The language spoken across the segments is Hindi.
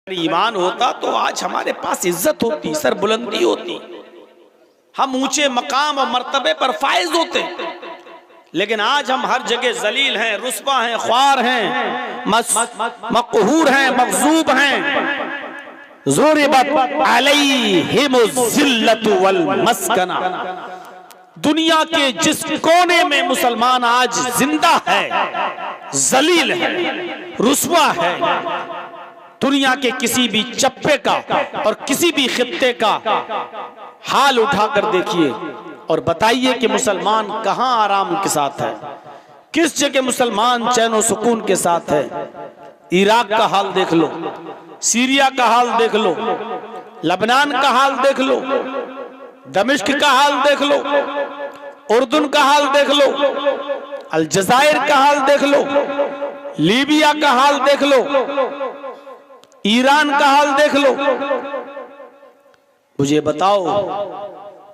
ईमान होता तो आज हमारे पास इज्जत होती, सरबुलंदी होती, हम ऊंचे मकाम और मर्तबे पर फायज होते। लेकिन आज हम हर जगह जलील हैं, रुस्वा हैं, ख्वार हैं, मक़हूर हैं, मग़ज़ूब हैं। ज़ुरिबत अलैहिमुज़्ज़िल्लतु वल मस्कना। दुनिया के जिस कोने में मुसलमान आज जिंदा है, जलील है, रुस्वा है, दुनिया के किसी भी चप्पे का और किसी भी खित्ते का हाल उठाकर देखिए और बताइए कि मुसलमान कहां आराम के साथ है, किस जगह मुसलमान चैन और सुकून के साथ है। इराक का हाल देख लो, सीरिया का हाल देख लो, लबनान का हाल देख लो, दमिश्क का हाल देख लो, उर्दून का हाल देख लो, अलजायर का हाल देख लो, लीबिया का हाल देख लो, ईरान का हाल देख लो। मुझे बताओ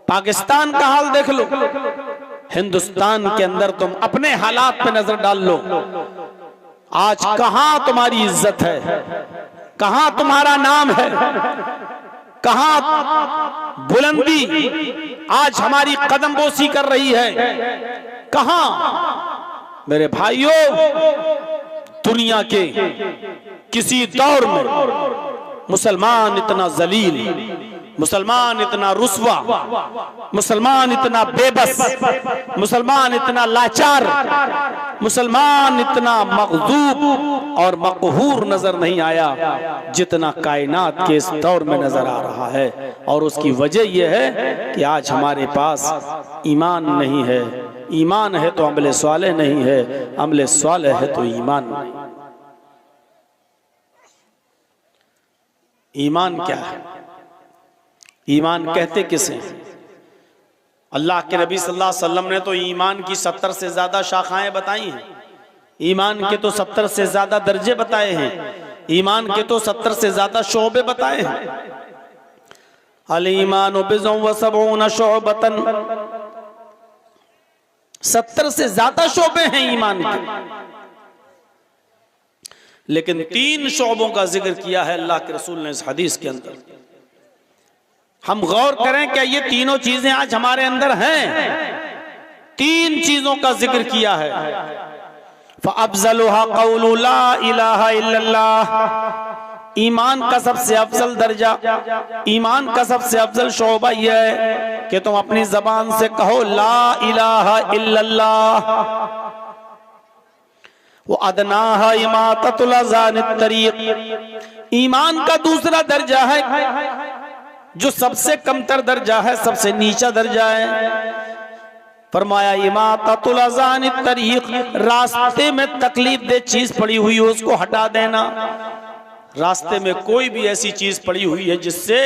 पाकिस्तान का हाल देख लो। हिंदुस्तान के अंदर तुम अपने हालात पे नजर डाल लो, आज कहां तुम्हारी इज्जत है, कहां तुम्हारा नाम है, कहां बुलंदी आज हमारी कदमबोसी कर रही है, कहां। मेरे भाइयों, दुनिया के किसी दौर में मुसलमान इतना जलील, मुसलमान इतना रुस्वा, मुसलमान इतना बेबस, मुसलमान इतना लाचार, मुसलमान इतना मग़ज़ूब और मक़हूर नजर नहीं आया जितना कायनात के इस दौर में नजर आ रहा है। और उसकी वजह यह है कि आज हमारे पास ईमान नहीं है। ईमान है तो अमले स्वालेह नहीं है, अमले स्वालेह है तो ईमान नहीं। ईमान क्या है? ईमान कहते किसे? अल्लाह के नबी सल्लल्लाहु अलैहि वसल्लम ने तो ईमान की 70 से ज्यादा शाखाएं बताई हैं, ईमान के तो 70 से ज्यादा दर्जे बताए हैं, ईमान के तो 70 से ज्यादा शोबे बताए हैं। अल ईमान बिज़ुन व सबऊन शुअबतन, 70 से ज्यादा शोबे हैं ईमान के। लेकिन 3 शोबों का जिक्र किया है अल्लाह के रसूल ने इस हदीस के अंदर। हम गौर करें, क्या ये तीनों चीजें आज हमारे अंदर हैं? 3 चीजों का जिक्र किया है। फ़अफ़ज़लुहा क़ौलु ला इलाहा इल्लल्लाह, ईमान का सबसे अफजल दर्जा, ईमान का सबसे अफजल शोबा यह है कि तुम अपनी जबान से कहो ला इलाहा इल्लल्लाह। वो अदनाहा इमाततुल अज़ानित तरीक़, ईमान का दूसरा दर्जा है जो सबसे कमतर दर्जा है, सबसे नीचा दर्जा है। फरमाया इमाततुल अज़ानित तरीक़, रास्ते में तकलीफ दे चीज पड़ी हुई हो उसको हटा देना। रास्ते में कोई भी ऐसी चीज पड़ी हुई है जिससे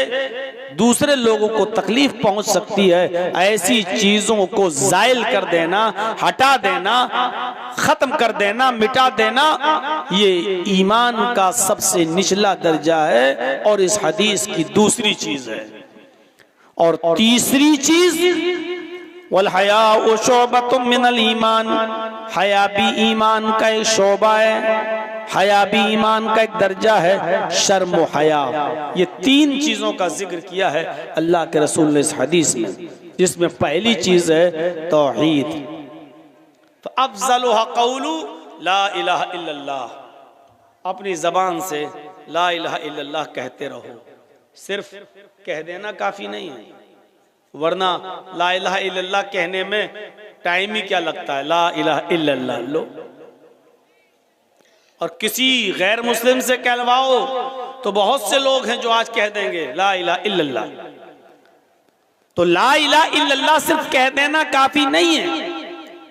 दूसरे लोगों को तकलीफ पहुंच सकती है, ऐसी चीजों को जायल कर देना, हटा देना, खत्म कर देना, मिटा देना, ये ईमान का सबसे निचला दर्जा है और इस हदीस की दूसरी चीज है। और तीसरी चीज वल हयाउ शुअबतुम मिनल ईमान, हया भी ईमान का एक शोबा है, हया भी ईमान का एक दर्जा है, शर्म व हया। ये 3 चीजों का जिक्र किया है अल्लाह के रसूल ने इस हदीस में, जिसमें पहली चीज है तौहीद। तो अफ़ज़लुहा क़ौलु ला इलाहा इल्लल्लाह, अपनी जबान से ला इलाहा इल्लल्लाह कहते रहो। सिर्फ कह देना काफी नहीं है, वरना ला इलाहा इल्लल्लाह कहने में टाइम ही क्या लगता है, ला इलाहा इल्लल्लाह लो। और किसी गैर मुस्लिम से कहलवाओ तो बहुत से लोग हैं जो आज कह देंगे ला इलाहा इल्लल्लाह। तो ला इलाहा इल्लल्लाह सिर्फ कह देना काफी नहीं है।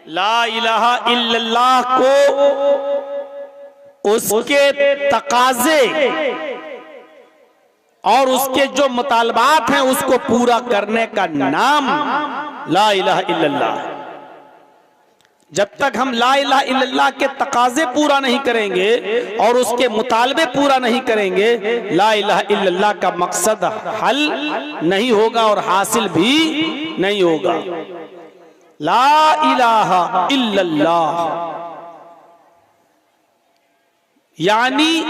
ला इलाहा इल्लल्लाह को उसके तकाजे और उसके जो मुतालबात हैं उसको पूरा करने का नाम ला इलाहा इल्लल्लाह। जब तक हम ला इलाहा इल्लल्लाह के तकाजे पूरा नहीं करेंगे और उसके मुतालबे पूरा नहीं करेंगे, ला इलाहा इल्लल्लाह का मकसद हल नहीं होगा और हासिल भी नहीं होगा। ला इलाहा इल्लल्लाह यानी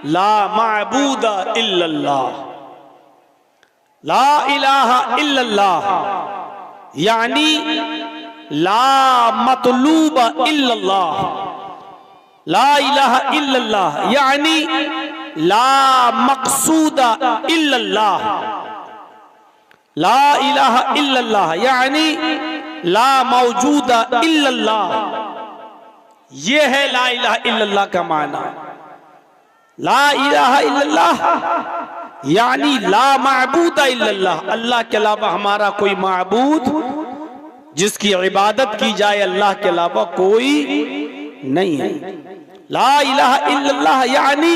ला माबूदा इल्लल्लाह, ला इलाहा इल्लल्लाह यानी ला मतलूबा इल्लल्लाह, ला इलाहा इल्लल्लाह यानी ला मकसूदा इल्लल्लाह, ला इलाहा इल्लल्लाह यानी ला मौजूदा इल्लल्लाह। ये है ला इलाहा इल्लल्लाह का माना। ला इलाहा इल्लल्लाह यानी ला माबूदा इल्लल्लाह, अल्लाह के अलावा हमारा कोई माबूद जिसकी इबादत की जाए अल्लाह के अलावा कोई नहीं है। ला इलाहा इल्लल्लाह यानी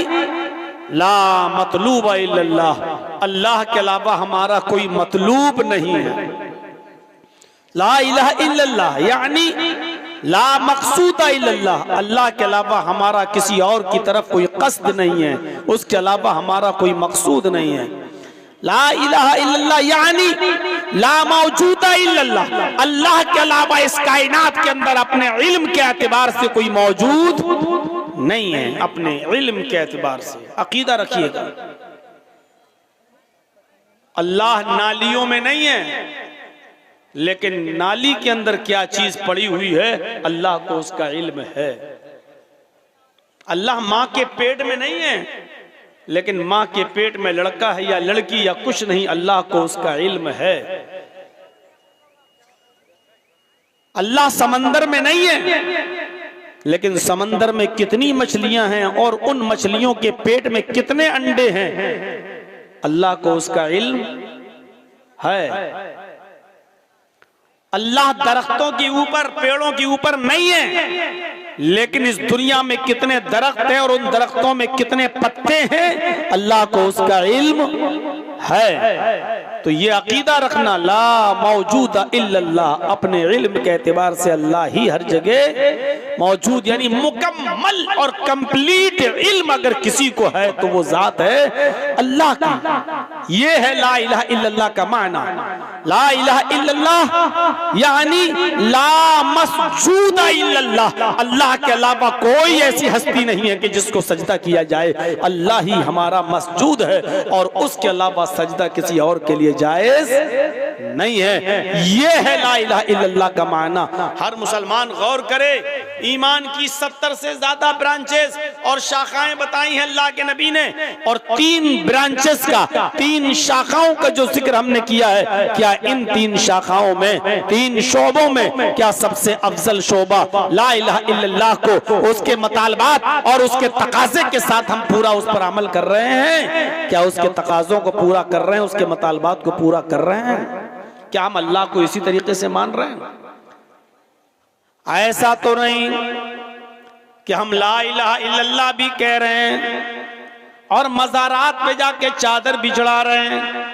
ला मतलूबा इल्लल्लाह, अल्लाह के अलावा हमारा कोई मतलूब नहीं है। ला इलाहा इल्लल्लाह यानी ला मकसूदा इल्लल्लाह, अल्लाह के अलावा हमारा किसी और की तरफ कोई कस्द नहीं है, उसके अलावा हमारा कोई मकसूद नहीं है। ला इलाहा इल्लल्लाह यानी ला मौजूदा इल्लल्लाह, अल्लाह के अलावा इस कायनात के अंदर अपने इल्म के एतबार से कोई मौजूद नहीं है, अपने इल्म के एतबार से। अकीदा रखिएगा, अल्लाह नालियों में नहीं है, लेकिन नाली के अंदर क्या चीज पड़ी हुई है अल्लाह को उसका इल्म है। अल्लाह मां के पेट में नहीं है, लेकिन मां के पेट में लड़का है या लड़की या कुछ नहीं, अल्लाह को उसका इल्म है। अल्लाह समंदर में नहीं है, लेकिन समंदर में कितनी मछलियां हैं और उन मछलियों के पेट में कितने अंडे हैं, अल्लाह को उसका इल्म है। अल्लाह दरख्तों के ऊपर, पेड़ों के ऊपर नहीं है, लेकिन इस दुनिया में कितने दरख्त हैं और उन दरख्तों में कितने पत्ते हैं, अल्लाह को उसका इल्म है। तो ये अकीदा रखना, ला मौजूदा इल्लल्लाह, अपने इल्म के एतबार से अल्लाह ही हर जगह मौजूद, यानी मुकम्मल और कंप्लीट इल्म अगर किसी को है तो वो जात है अल्लाह की। ये है ला इलाहा इल्लल्लाह का माना। ला इलाहा इल्लल्लाह यानी ला मसजूदा इल्लल्लाह, अल्लाह के अलावा कोई ऐसी हस्ती नहीं है कि जिसको सजदा किया जाए, अल्लाह ही हमारा मसजूद है और उसके अलावा सजदा किसी और के लिए जायज नहीं है। ये है ला इलाहा इल्लल्लाह का माना। हर मुसलमान गौर करे, ईमान की 70 से ज्यादा ब्रांचेस और शाखाएं बताई हैं अल्लाह के नबी ने, और 3 ब्रांचेस का, 3 शाखाओं का जो जिक्र हमने किया है, क्या इन 3 शाखाओं में, 3 शोबों में, क्या सबसे अफजल शोबा ला इलाहा इल्लल्लाह को उसके मुतालबात और उसके तकाजे के साथ हम पूरा उस पर अमल कर रहे हैं? क्या उसके तकाजों को पूरा कर रहे हैं, उसके मुतालबात को पूरा कर रहे हैं? क्या हम अल्लाह को इसी तरीके से मान रहे हैं? ऐसा तो नहीं कि हम ला इलाहा इल्लल्लाह भी कह रहे हैं और मज़ारात पे जाके चादर भी चढ़ा रहे हैं।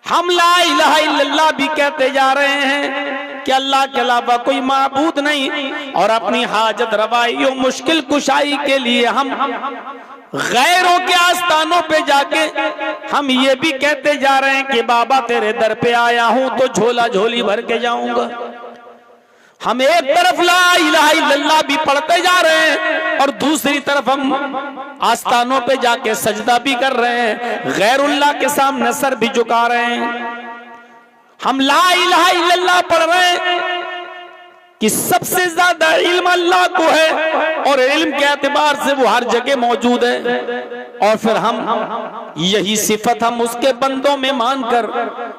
हम ला इलाहा इल्लल्लाह भी कहते जा रहे हैं कि अल्लाह के अलावा कोई माबूद नहीं, और अपनी हाजत रवाई और मुश्किल कुशाई के लिए हम गैरों के आस्थानों पे जाके हम ये भी कहते जा रहे हैं कि बाबा तेरे दर पे आया हूं तो झोला झोली भर के जाऊंगा। हम एक तरफ ला इलाहा इल्लल्लाह भी पढ़ते जा रहे हैं और दूसरी तरफ हम आस्थानों पे जाके सजदा भी कर रहे हैं, गैरुल्लाह के सामने सर भी झुका रहे हैं। हम ला इलाहा इल्लल्लाह पढ़ रहे हैं कि सबसे ज्यादा इल्म अल्लाह को है और इल्म के एतबार से वो हर जगह मौजूद है, और फिर हम यही सिफत हम उसके बंदों में मानकर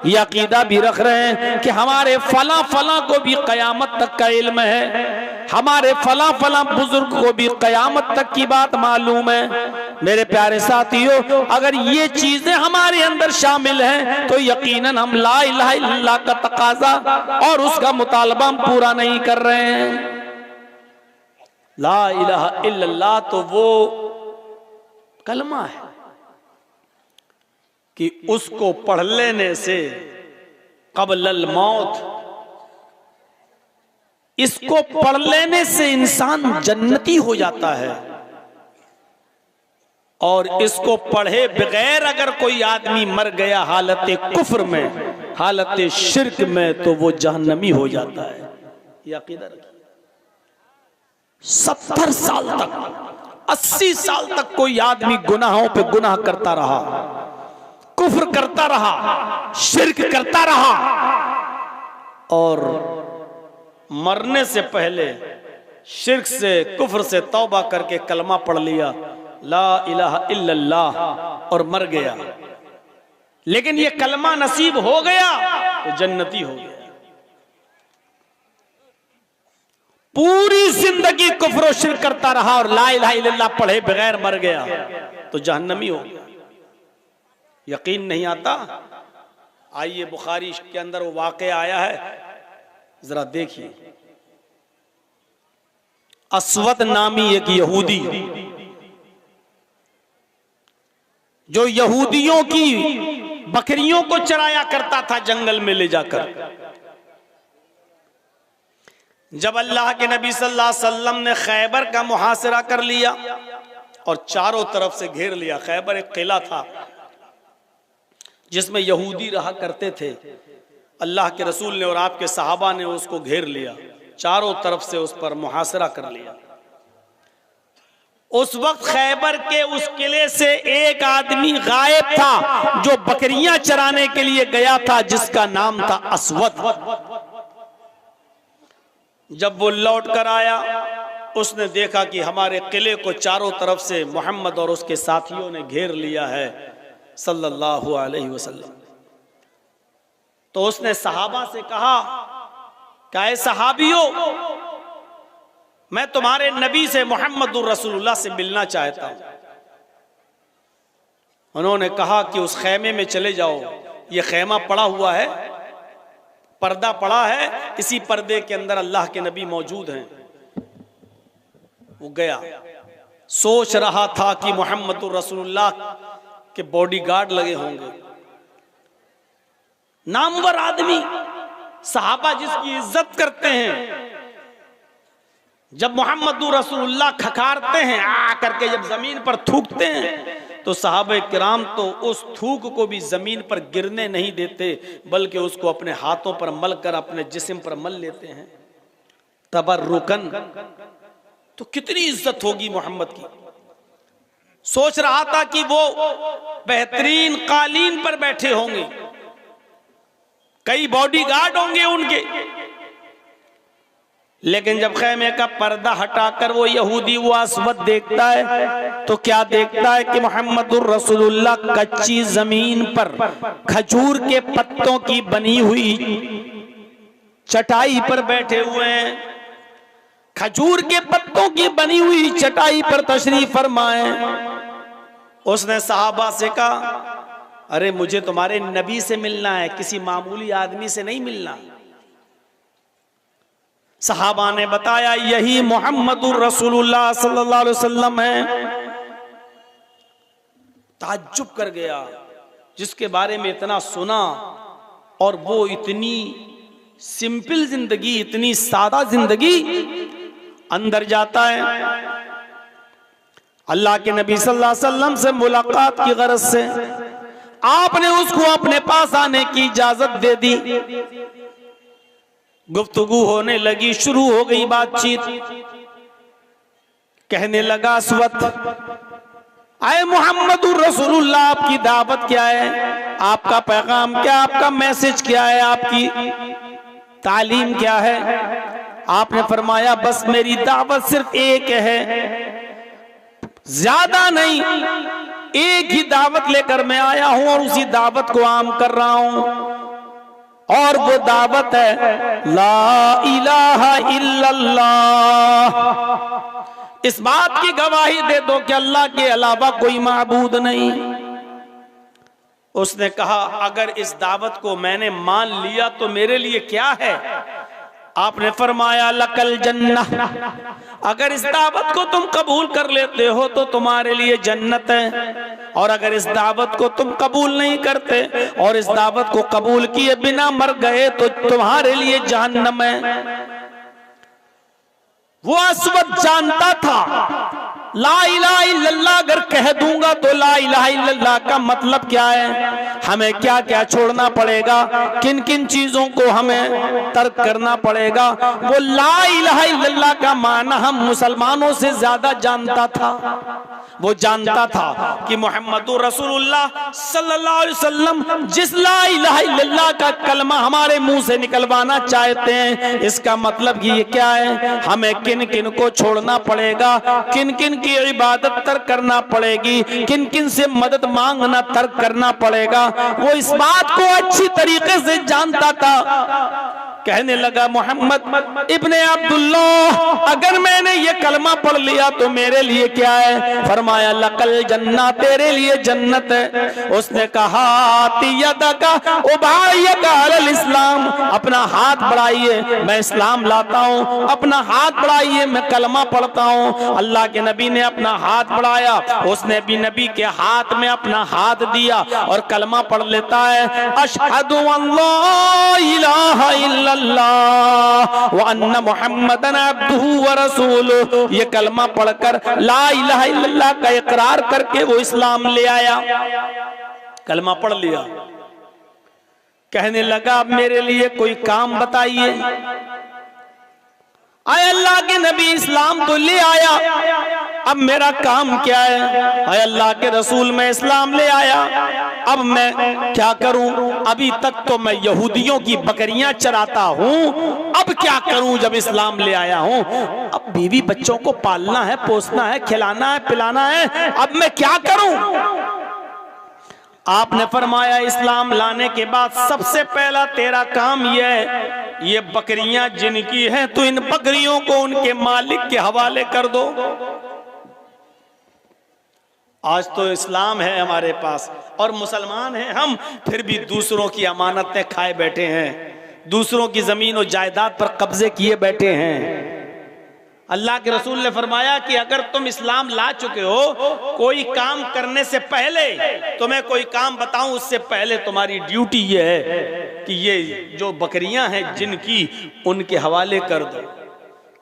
ये अकीदा भी रख रहे हैं कि हमारे फला फला को भी कयामत तक का इल्म है, हमारे फला फला बुजुर्ग को भी कयामत तक की बात मालूम है। मेरे प्यारे साथियों, अगर ये चीजें हमारे अंदर शामिल हैं तो यकीनन हम ला इलाहा इल्लल्लाह का तकाजा और उसका मुतालबा हम पूरा नहीं कर रहे हैं। ला इलाहा इल्लल्लाह तो वो कलमा है कि उसको पढ़ लेने से क़ब्लल मौत, इसको पढ़ लेने से इंसान जन्नती हो जाता है, और इसको पढ़े बगैर अगर कोई आदमी मर गया हालत कुफ्र में, हालत शिर्क में, तो वो जहन्नमी हो जाता है। ये अकीदा रखिए। 70 साल तक 80 साल तक कोई आदमी गुनाहों पे गुनाह करता रहा, कुफ्र करता रहा, शिर्क करता रहा और मरने से पहले शिर्क से, कुफ्र से तौबा करके कलमा पढ़ लिया, ला इलाहा इल्लल्लाह, और मर गया। लेकिन ये कलमा नसीब हो गया तो जन्नती हो गया। पूरी जिंदगी कुफ्र और शिर्क करता रहा और ला इलाहा इल्लल्लाह पढ़े बगैर मर गया तो जहन्नमी हो गया। यकीन नहीं आता? आइए बुखारी के अंदर वो वाक़या आया है, जरा देखिए। अस्वद नामी एक यहूदी, जो यहूदियों की बकरियों को चराया करता था जंगल में ले जाकर, जब अल्लाह के नबी सल्लल्लाहु अलैहि वसल्लम ने खैबर का मुहासरा कर लिया और चारों तरफ से घेर लिया। खैबर एक किला था जिसमें यहूदी रहा करते थे। अल्लाह के रसूल ने और आपके सहाबा ने उसको घेर लिया, चारों तरफ से उस पर मुहासरा कर लिया। उस वक्त खैबर के उस किले से एक आदमी गायब था जो बकरियां चराने के लिए गया था, जिसका नाम था अस्वद। जब वो लौट कर आया, उसने देखा कि हमारे किले को चारों तरफ से मोहम्मद और उसके साथियों ने घेर लिया है सल्लल्लाहु अलैहि वसल्लम। तो उसने सहाबा से कहा, क्या सहाबियों, मैं तुम्हारे नबी से मोहम्मदुर रसूलुल्लाह से मिलना चाहता हूं। उन्होंने कहा कि उस खेमे में चले जाओ, ये खेमा पड़ा हुआ है, पर्दा पड़ा है, इसी पर्दे के अंदर अल्लाह के नबी मौजूद हैं। वो गया, सोच रहा था कि मोहम्मदुर रसूलुल्लाह के बॉडीगार्ड लगे होंगे, नामवर आदमी, सहाबा जिसकी इज्जत करते हैं। जब मोहम्मदुर रसूलुल्लाह खखारते हैं आ करके, जब जमीन पर थूकते हैं, तो सहाबे किराम तो उस थूक को भी जमीन पर गिरने नहीं देते, बल्कि उसको अपने हाथों पर मल कर अपने जिस्म पर मल लेते हैं तबर्रुकन। तो कितनी इज्जत होगी मोहम्मद की। सोच रहा था कि वो बेहतरीन कालीन पर बैठे होंगे, कई बॉडीगार्ड होंगे उनके। लेकिन जब खेमे का पर्दा हटाकर वो यहूदी वो अस्वद देखता है, तो क्या देखता है कि मोहम्मदुर रसूलुल्लाह कच्ची जमीन पर खजूर के पत्तों की बनी हुई चटाई पर बैठे हुए हैं। खजूर के पत्तों की बनी हुई चटाई पर तशरीफ फरमाए। उसने सहाबा से कहा, अरे मुझे तुम्हारे नबी से मिलना है, किसी मामूली आदमी से नहीं मिलना। सहाबा ने बताया, यही मोहम्मदुर रसूलुल्लाह सल्लल्लाहु अलैहि वसल्लम है। ताज्जुब कर गया, जिसके बारे में इतना सुना और वो इतनी सिंपल जिंदगी, इतनी सादा जिंदगी। अंदर जाता है, अल्लाह के नबी सल्लल्लाहु अलैहि वसल्लम से मुलाकात की गरज से आपने उसको अपने पास आने की इजाजत दे दी। गुफ्तगू होने लगी, शुरू हो गई बातचीत। कहने लगा, अस्वद, आए मोहम्मदुर रसूलुल्लाह, आपकी दावत क्या है, आपका पैगाम क्या, आपका मैसेज क्या है, आपकी तालीम क्या है। आपने फरमाया, बस मेरी दावत सिर्फ एक है, ज्यादा नहीं, एक ही दावत लेकर मैं आया हूं और उसी दावत को आम कर रहा हूं। और वो दावत है ला इलाहा इल्लल्लाह। इस बात की गवाही दे दो कि अल्लाह के अलावा कोई माबूद नहीं। उसने कहा, अगर इस दावत को मैंने मान लिया तो मेरे लिए क्या है। आपने फरमाया, लकल जन्नह, अगर इस दावत को तुम कबूल कर लेते हो तो तुम्हारे लिए जन्नत है, और अगर इस दावत को तुम कबूल नहीं करते और इस दावत को कबूल किए बिना मर गए तो तुम्हारे लिए जहन्नम है। वो अस्वद जानता था ला इलाहा इल्लल्लाह अगर कह दूंगा तो ला इलाहा इल्लल्लाह का मतलब क्या है, हमें क्या क्या छोड़ना पड़ेगा, किन किन चीजों को हमें तर्क करना पड़ेगा। वो ला इलाहा इल्लल्लाह का माना हम मुसलमानों से ज्यादा जानता था। वो जानता था कि मोहम्मदुर रसूलुल्लाह सल्लल्लाहु अलैहि वसल्लम जिस ला इलाहा इल्लल्लाह का कलमा हमारे मुंह से निकलवाना चाहते हैं, इसका मतलब कि ये क्या है, हमें किन किन को छोड़ना पड़ेगा, किन किन की इबादत तर्क करना पड़ेगी, किन किन से मदद मांगना तर्क करना पड़ेगा। वो इस बात को अच्छी तरीके से जानता था। कहने लगा मोहम्मद इब्ने अब्दुल्लाह, अगर मैंने ये कलमा पढ़ लिया तो मेरे लिए क्या है? फरमाया लकल जन्नत, तेरे लिए जन्नत है। उसने कहा तियदका उबायका अलल इस्लाम, अपना हाथ बढ़ाइए मैं इस्लाम लाता हूँ, अपना हाथ बढ़ाइए मैं कलमा पढ़ता हूँ। अल्लाह के नबी ने अपना हाथ बढ़ाया, उसने भी नबी के हाथ में अपना हाथ दिया और कलमा पढ़ लेता है, अशहदु अल्ला इलाहा इल्लल्लाह व अन्ना मुहम्मदन अब्दुहु व रसूलुहु। ये कलमा पढ़कर ला इलाहा इल्लल्लाह का इकरार करके वो इस्लाम ले आया, कलमा पढ़ लिया। कहने लगा अब मेरे लिए कोई काम बताइए। आए अल्लाह के नबी इस्लाम तो ले आया, अब मेरा काम क्या है? आए अल्लाह के रसूल मैं इस्लाम ले आया, अब मैं क्या करूं? अभी तक तो मैं यहूदियों की बकरियां चराता हूं, अब क्या करूं जब इस्लाम ले आया हूं? अब बीवी बच्चों को पालना है, पोसना है, खिलाना है, पिलाना है, अब मैं क्या करूं? आपने फरमाया इस्लाम लाने के बाद सबसे पहला तेरा काम यह है, ये बकरियां जिनकी हैं तो इन बकरियों को उनके मालिक के हवाले कर दो। आज तो इस्लाम है हमारे पास और मुसलमान हैं हम, फिर भी दूसरों की अमानतें खाए बैठे हैं, दूसरों की जमीन और जायदाद पर कब्जे किए बैठे हैं। अल्लाह के रसूल ने फरमाया कि अगर तुम इस्लाम ला चुके हो, कोई काम करने से पहले तुम्हें कोई काम बताऊं, उससे पहले तुम्हारी ड्यूटी ये है कि ये जो बकरियां हैं जिनकी, उनके हवाले कर दो।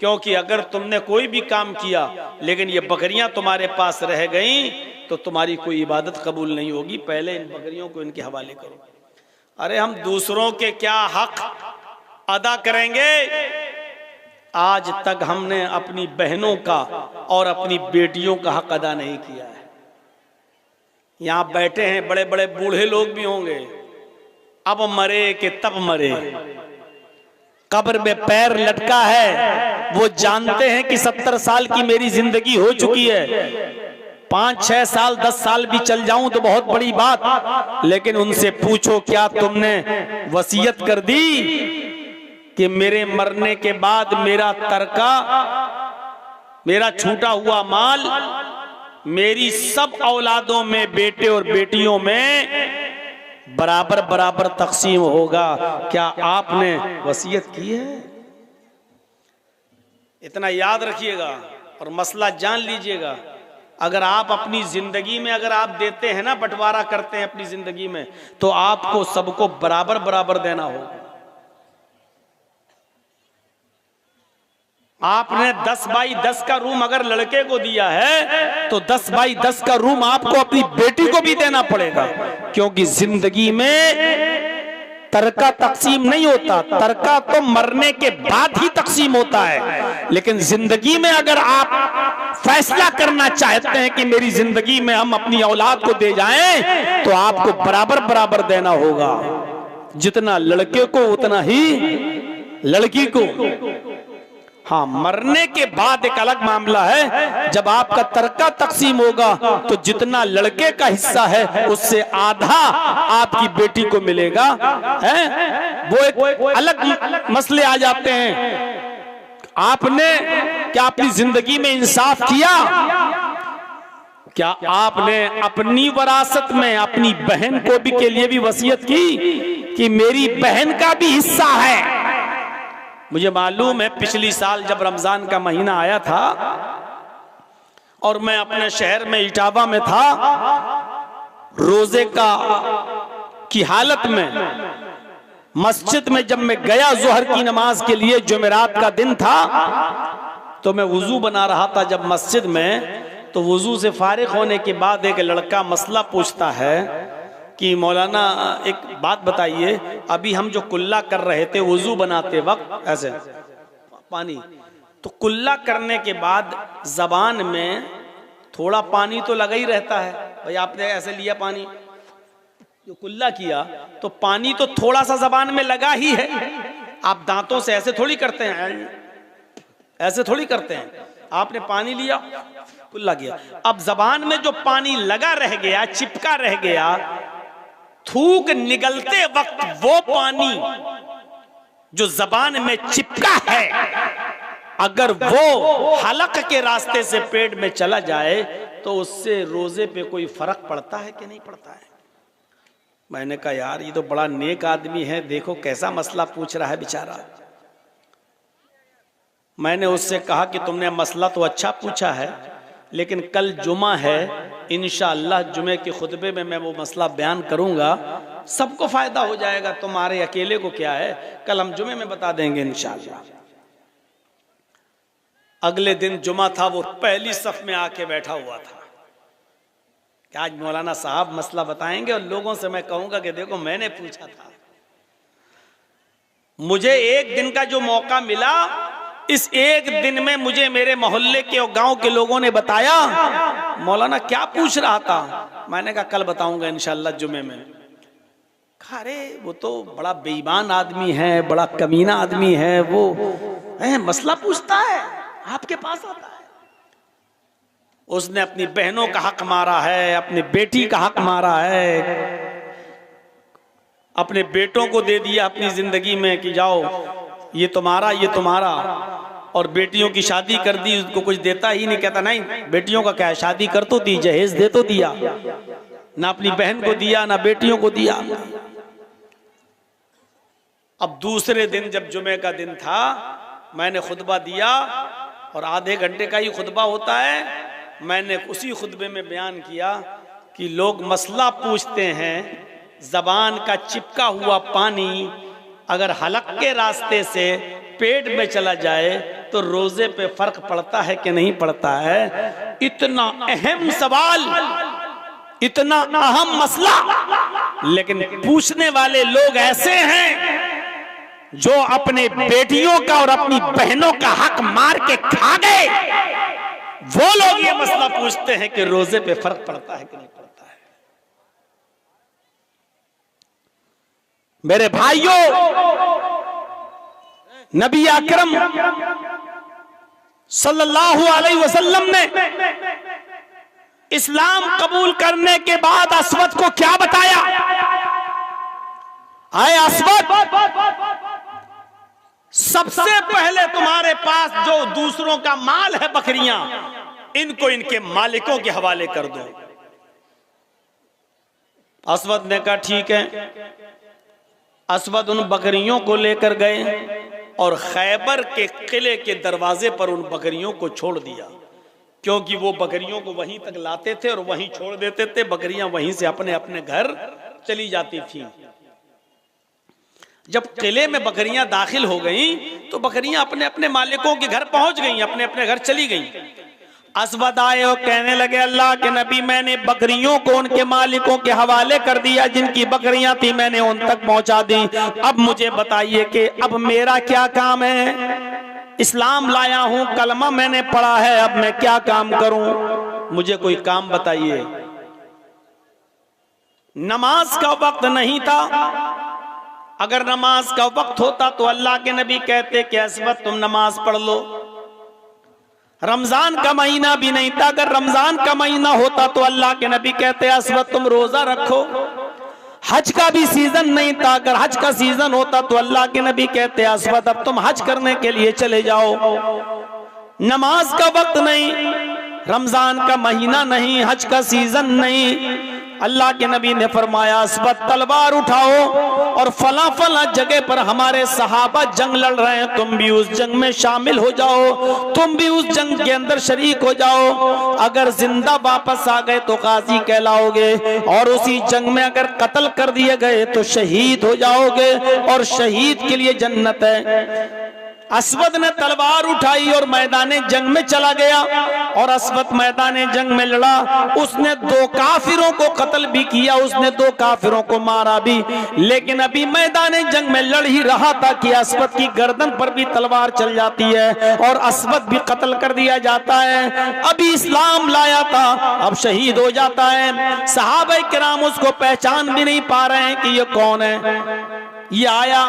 क्योंकि अगर तुमने कोई भी काम किया लेकिन ये बकरियां तुम्हारे पास रह गईं तो तुम्हारी कोई इबादत कबूल नहीं होगी, पहले इन बकरियों को इनके हवाले करो। अरे हम दूसरों के क्या हक अदा करेंगे? आज तक हमने अपनी बहनों का और अपनी बेटियों का हक अदा नहीं किया है। यहां बैठे हैं बड़े बड़े बूढ़े लोग भी होंगे, अब मरे कि तब मरे, कब्र में पैर लटका है, वो जानते हैं कि 70 साल की मेरी जिंदगी हो चुकी है, 5-6 साल 10 साल भी चल जाऊं तो बहुत बड़ी बात। लेकिन उनसे पूछो क्या तुमने वसीयत कर दी कि मेरे मरने के बाद मेरा तरका, मेरा छूटा हुआ माल मेरी सब औलादों में, बेटे और बेटियों में बराबर बराबर तकसीम होगा? क्या आपने वसीयत की है? इतना याद रखिएगा और मसला जान लीजिएगा। अगर आप अपनी जिंदगी में अगर आप देते हैं ना, बंटवारा करते हैं अपनी जिंदगी में, तो आपको सबको बराबर बराबर देना होगा। आपने 10 बाई 10 का रूम अगर लड़के को दिया है तो 10 बाई 10 का रूम आपको अपनी बेटी को भी देना पड़ेगा, क्योंकि जिंदगी में तरका तकसीम नहीं होता, तरका तो मरने के बाद ही तकसीम होता है। लेकिन जिंदगी में अगर आप फैसला करना चाहते हैं कि मेरी जिंदगी में हम अपनी औलाद को दे जाएं, तो आपको बराबर बराबर देना होगा, जितना लड़के को उतना ही लड़की को। हाँ, मरने के बाद एक अलग मामला है, जब आपका तरका तकसीम होगा तो जितना लड़के का हिस्सा है उससे आधा आपकी बेटी को मिलेगा, है वो एक अलग मसले आ जाते हैं। आपने क्या अपनी जिंदगी में इंसाफ किया? क्या आपने अपनी वरासत में अपनी बहन को भी के लिए भी वसीयत की कि मेरी बहन का भी हिस्सा है? मुझे मालूम है पिछली साल जब रमजान का महीना आया था और मैं अपने शहर में इटावा में था, रोजे की हालत में मस्जिद में जब मैं गया जोहर की नमाज के लिए, जुमेरात का दिन था, तो मैं वुजू बना रहा था जब मस्जिद में, तो वुजू से फारिग होने के बाद एक लड़का मसला पूछता है कि मौलाना एक बात बताइए, अभी हम जो कुल्ला कर रहे थे वुजू बनाते वक्त ऐसे पानी, तो कुल्ला करने के बाद जबान में थोड़ा पानी तो लगा ही रहता है। भाई आपने ऐसे लिया पानी, जो कुल्ला किया तो पानी तो थोड़ा सा जबान में लगा ही है। आप दांतों से ऐसे थोड़ी करते हैं, ऐसे थोड़ी करते हैं। आपने पानी लिया, कुल्ला किया, अब जबान में जो पानी लगा रह गया, चिपका रह गया, थूक निगलते वक्त वो पानी जो जबान में चिपका है, अगर वो हलक के रास्ते से पेट में चला जाए तो उससे रोजे पे कोई फर्क पड़ता है कि नहीं पड़ता है? मैंने कहा यार ये तो बड़ा नेक आदमी है, देखो कैसा मसला पूछ रहा है बेचारा। मैंने उससे कहा कि तुमने मसला तो अच्छा पूछा है, लेकिन कल जुमा है, इंशाअल्लाह जुमे के खुतबे में मैं वो मसला बयान करूंगा, सबको फायदा हो जाएगा, तुम्हारे अकेले को क्या है, कल हम जुमे में बता देंगे इंशाअल्लाह। अगले दिन जुमा था, वो पहली सफ में आके बैठा हुआ था कि आज मौलाना साहब मसला बताएंगे और लोगों से मैं कहूंगा कि देखो मैंने पूछा था। मुझे एक दिन का जो मौका मिला, इस एक दिन में मुझे मेरे मोहल्ले के और गांव के लोगों ने बताया मौलाना क्या पूछ रहा था। मैंने कहा कल बताऊंगा इंशाअल्लाह जुमे में। कहा अरे वो तो बड़ा बेईमान आदमी है, बड़ा कमीना आदमी है, वो मसला पूछता है आपके पास आता है। उसने अपनी बहनों का हक मारा है, अपनी बेटी का हक मारा है, अपने बेटों को दे दिया अपनी जिंदगी में कि जाओ ये तुम्हारा, ये तुम्हारा, और बेटियों की शादी कर दी, उसको कुछ देता ही नहीं। कहता नहीं बेटियों का क्या है, शादी कर तो दी, जहेज दे तो दिया, ना अपनी बहन को दिया ना बेटियों को दिया। अब दूसरे दिन जब जुमे का दिन था, मैंने खुतबा दिया और आधे घंटे का ही खुतबा होता है। मैंने उसी खुतबे में बयान किया कि लोग मसला पूछते हैं, जबान का चिपका हुआ पानी अगर हलक के रास्ते से पेट में चला जाए तो रोजे पे फर्क पड़ता है कि नहीं पड़ता है। इतना अहम सवाल, इतना अहम मसला, लेकिन पूछने वाले लोग ऐसे हैं जो अपने बेटियों का और अपनी बहनों का हक मार के खा गए। वो लोग ये मसला पूछते हैं कि रोजे पे फर्क पड़ता है कि नहीं पड़ता है। मेरे भाइयों, नबी अकरम सल्लल्लाहु अलैहि वसल्लम ने इस्लाम कबूल करने के बाद अस्वद को क्या बताया? आए अस्वद, सबसे पहले तुम्हारे पास जो दूसरों का माल है, बकरियां, इनको इनके मालिकों के हवाले कर दो। अस्वद ने कहा ठीक है। अस्वद उन बकरियों को लेकर गए और खैबर के किले के दरवाजे पर उन बकरियों को छोड़ दिया, क्योंकि वो बकरियों को वहीं तक लाते थे और वहीं छोड़ देते थे। बकरियां वहीं से अपने अपने घर चली जाती थी। जब किले में बकरियां दाखिल हो गईं तो बकरियां अपने अपने मालिकों के घर पहुंच गईं, अपने अपने घर चली गईं। अस्वद आए और कहने लगे अल्लाह के नबी, मैंने बकरियों को उनके मालिकों के हवाले कर दिया, जिनकी बकरियां थी मैंने उन तक पहुंचा दी। अब मुझे बताइए कि अब मेरा क्या काम है? इस्लाम लाया हूं, कलमा मैंने पढ़ा है, अब मैं क्या काम करूं? मुझे कोई काम बताइए। नमाज का वक्त नहीं था। अगर नमाज का वक्त होता तो अल्लाह के नबी कहते कि अस्वद तुम नमाज पढ़ लो। रमजान का महीना भी नहीं था। अगर रमजान का महीना होता तो अल्लाह के नबी कहते अस्वद तुम रोजा रखो। हज का भी सीजन नहीं था। अगर हज का सीजन होता तो अल्लाह के नबी कहते अस्वद अब तुम हज करने के लिए चले जाओ। नमाज का वक्त नहीं, रमजान का महीना नहीं, हज का सीजन नहीं। अल्लाह के नबी ने फरमाया अस्वद तलवार उठाओ और फला फला जगह पर हमारे सहाबा जंग लड़ रहे हैं, तुम भी उस जंग में शामिल हो जाओ, तुम भी उस जंग के अंदर शरीक हो जाओ। अगर जिंदा वापस आ गए तो गाजी कहलाओगे, और उसी जंग में अगर कत्ल कर दिए गए तो शहीद हो जाओगे, और शहीद के लिए जन्नत है। असवद ने तलवार उठाई और मैदाने जंग में चला गया और असवद मैदाने जंग में लड़ा। उसने 2 काफिरों को कत्ल भी किया, उसने 2 काफिरों को मारा भी। लेकिन अभी मैदाने जंग में लड़ ही रहा था कि असवद की गर्दन पर भी तलवार चल जाती है और असवद भी कत्ल कर दिया जाता है। अभी इस्लाम लाया था, अब शहीद हो जाता है। सहाबा किराम उसको पहचान भी नहीं पा रहे हैं कि ये कौन है। ये आया,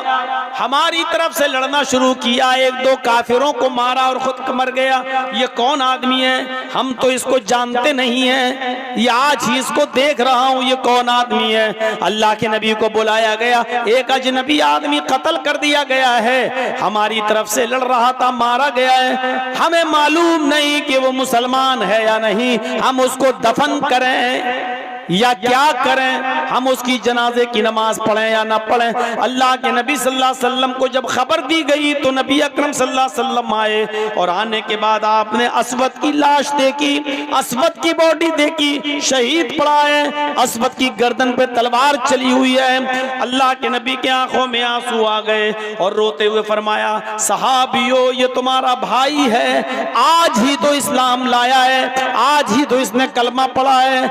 हमारी तरफ से लड़ना शुरू किया, 1-2 काफिरों को मारा और खुद मर गया। ये कौन आदमी है? हम तो इसको जानते नहीं हैं, ये आज ही इसको देख रहा हूं, ये कौन आदमी है? अल्लाह के नबी को बुलाया गया, एक अजनबी आदमी कत्ल कर दिया गया है, हमारी तरफ से लड़ रहा था, मारा गया है। हमें मालूम नहीं कि वो मुसलमान है या नहीं, हम उसको दफन करें या क्या करें, हम उसकी जनाजे की नमाज पढ़ें या ना पढ़ें। अल्लाह के नबी सल्लल्लाहु अलैहि वसल्लम को जब खबर दी गई तो नबी अकरम सल्लल्लाहु अलैहि वसल्लम आए और आने के बाद आपने असवद की लाश देखी, असवद की बॉडी देखी, शहीद पड़ा है, असवद की गर्दन पे तलवार चली हुई है। अल्लाह के नबी की आंखों में आंसू आ गए और रोते हुए फरमाया, सहाबियों ये तुम्हारा भाई है, आज ही तो इस्लाम लाया है, आज ही तो इसने कलमा पढ़ा है,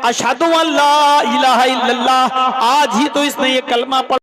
अशहदु अल्ला इलाहा इल्लल्लाह, आज ही तो इसने ये कलमा पढ़ा।